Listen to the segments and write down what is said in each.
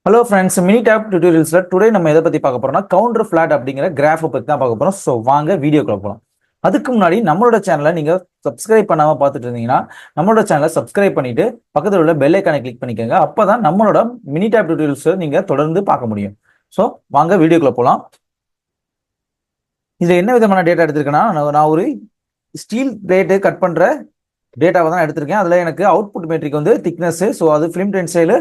Hello friends, Minitab டியூட்டோரியல்ஸ்ல today நம்ம எதை பத்தி பார்க்க போறோம்னா கவுண்டர் ஃபிளாட் அப்படிங்கிற கிராஃபை பத்தி தான் பார்க்க போறோம். ஸோ வாங்க வீடியோக்குள்ள போகலாம். அதுக்கு முன்னாடி நம்மளோட சேனலை நீங்க சப்ஸ்கிரைப் பண்ணாம பார்த்துட்டு இருந்தீங்கன்னா நம்மளோட சேனலை சப்ஸ்கிரைப் பண்ணிட்டு பக்கத்தில் உள்ள பெல் ஐக்கானை கிளிக் பண்ணிக்கோங்க. அப்பதான் நம்மளோட மினி டேப் டியூட்டோரியல்ஸ் நீங்க தொடர்ந்து பார்க்க முடியும். ஸோ வாங்க வீடியோக்குள்ள போகலாம். இதுல என்ன விதமான டேட்டா எடுத்திருக்கேன்னா, நான் ஒரு ஸ்டீல் பிளேட்டு கட் பண்ற டேட்டாவை தான் எடுத்திருக்கேன். அதுல எனக்கு அவுட்புட் மெட்ரிக் வந்து திக்னஸ். ஸோ அது ஃபிலிம் டென்ஸ்டைலு.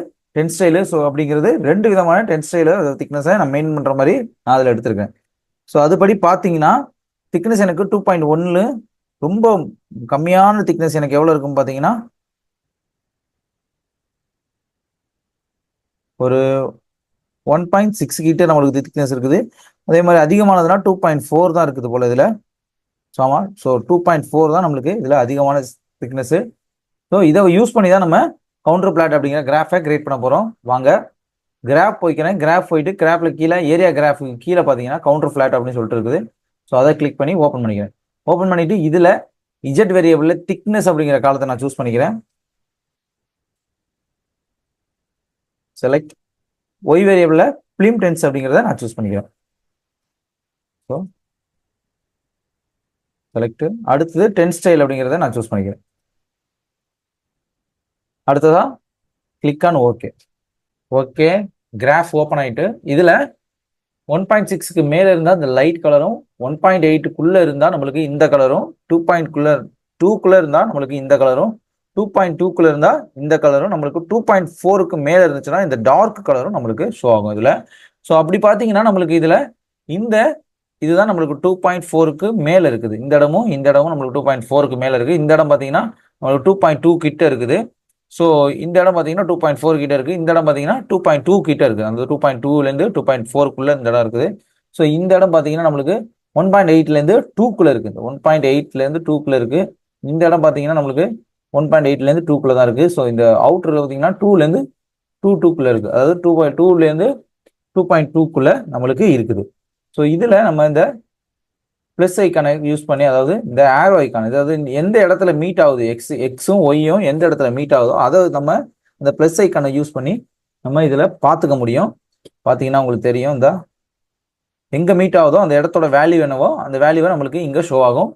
ஸோ அப்படிங்கிறது ரெண்டு விதமான டென்ஸ்டைலு திக்னஸை நான் மெயின் பண்ற மாதிரி நான் அதில் எடுத்திருக்கேன். ஸோ அதுபடி பார்த்தீங்கன்னா திக்னஸ் எனக்கு 2.1 ரொம்ப கம்மியான திக்னஸ் எனக்கு எவ்வளோ இருக்கும் பார்த்தீங்கன்னா ஒரு 1.6 கிட்ட நம்மளுக்கு திக்னஸ் இருக்குது. அதே மாதிரி அதிகமானதுன்னா 2.4 தான் இருக்குது போல இதில். ஸோ ஆமாம், ஸோ 2.4 தான் நம்மளுக்கு இதில் அதிகமான திக்னஸ். ஸோ இதை யூஸ் பண்ணி தான் நம்ம கவுண்டர் பிளாட் அப்படிங்கிற கிராஃபை கிரியேட் பண்ண போகிறோம். வாங்க கிராஃப் போய்க்கிறேன். கிராஃப் போயிட்டு கிராஃபில் கீழே ஏரியா கிராஃபுக்கு கீழே பார்த்தீங்கன்னா கவுண்டர் ஃபிளாட் அப்படின்னு சொல்லிட்டு இருக்குது. ஸோ அதை கிளிக் பண்ணி ஓப்பன் பண்ணிக்கிறேன். ஓப்பன் பண்ணிட்டு இதில் இஜெட் வேரியபிள் திக்னஸ் அப்படிங்கிற காலத்தை நான் சூஸ் பண்ணிக்கிறேன். Select Y variable film dense அப்படிங்கிறத நான் சூஸ் பண்ணிக்கிறேன். ஸோ செலக்ட் அடுத்தது டென் ஸ்டைல் அப்படிங்கிறத நான் சூஸ் பண்ணிக்கிறேன். அடுத்ததா click on okay. Okay, graph open ஆயிட்டு இதுல 1.6க்கு மேல இருந்தா இந்த லைட் கலரும், 1.8க்குள்ள இருந்தா நம்மளுக்கு இந்த கலரும், 2.2க்குள்ள இருந்தா நம்மளுக்கு இந்த கலரும், 2.2க்குள்ள இருந்தா இந்த கலரும், நம்மளுக்கு 2.4க்கு மேல இருந்துச்சுன்னா இந்த டார்க் கலரும் நம்மளுக்கு ஷோ ஆகும் இதுல. ஸோ அப்படி பாத்தீங்கன்னா நம்மளுக்கு இதுல இந்த இதுதான் நம்மளுக்கு 2.4க்கு மேல இருக்குது. இந்த இடமும் நம்மளுக்கு 2.4க்கு மேல இருக்கு. இந்த இடம் பாத்தீங்கன்னா நம்மளுக்கு 2.2 கிட்ட இருக்குது. ஸோ இந்த இடம் பார்த்தீங்கன்னா 2.4 கிட்ட இருக்கு. இந்த இடம் பார்த்தீங்கன்னா 2.2 கிட்ட இருக்கு. அந்த 2.2லேருந்து 2.4க்குள்ள இந்த இடம் இருக்குது. ஸோ இந்த இடம் பார்த்தீங்கன்னா நம்மளுக்கு 1.8லேருந்து 2க்குள்ள இருக்கு. 1.8லேருந்து 2க்குள்ள இருக்கு. இந்த இடம் பார்த்தீங்கன்னா நம்மளுக்கு 1.8லேருந்து 2க்குள்ள தான் இருக்கு. ஸோ இந்த அவுட்டர்ல பார்த்தீங்கன்னா 2லேருந்து 2.2க்குள்ள இருக்கு. அதாவது 2.2லேருந்து 2.2க்குள்ள நம்மளுக்கு இருக்குது. ஸோ இதுல நம்ம இந்த பிளஸ் ஐக்கானை யூஸ் பண்ணி, அதாவது இந்த ஆரோ ஐக்கான், அதாவது எந்த இடத்துல மீட் ஆகுது எக்ஸும் ஒய்யும் எந்த இடத்துல மீட் ஆகுதோ அதை நம்ம இந்த பிளஸ் ஐக்கானை யூஸ் பண்ணி நம்ம இதுல பார்த்துக்க முடியும். பார்த்தீங்கன்னா உங்களுக்கு தெரியும், இந்த எங்க மீட் ஆகுதோ அந்த இடத்தோட வேல்யூ என்னவோ அந்த வேல்யூவை நம்மளுக்கு இங்க ஷோ ஆகும்.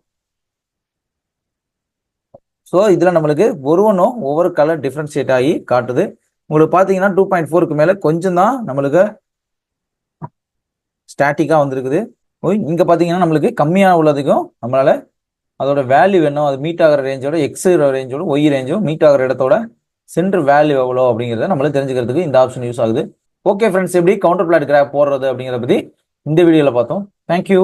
ஸோ இதுல நம்மளுக்கு ஒவ்வொன்றும் ஒவ்வொரு கலர் டிஃபரன்ஷியேட் ஆகி காட்டுது. உங்களுக்கு பார்த்தீங்கன்னா 2.4க்கு மேல கொஞ்சம் தான் நம்மளுக்கு ஸ்டாட்டிக்கா வந்திருக்குது. இங்க பாத்தீங்கன்னா நம்மளுக்கு கம்மியான உள்ளதுக்கும் நம்மளால அதோட வேல்யூ வேணும், அது மீட் ஆகிற ரேஞ்சோட எக்ஸ் ரேஞ்சோட ஒய் ரேஞ்சும் மீட் ஆகிற இடத்தோட சென்டர் வேல்யூ எவ்வளோ அப்படிங்கிறத நம்மளுக்கு தெரிஞ்சுக்கிறதுக்கு இந்த ஆப்ஷன் யூஸ் ஆகுது. ஓகே ஃப்ரெண்ட்ஸ், எப்படி கவுண்டர் பிளாட் கிராஃப் போடுறது அப்படிங்கிறத பத்தி இந்த வீடியோல பார்த்தோம். தேங்க்யூ.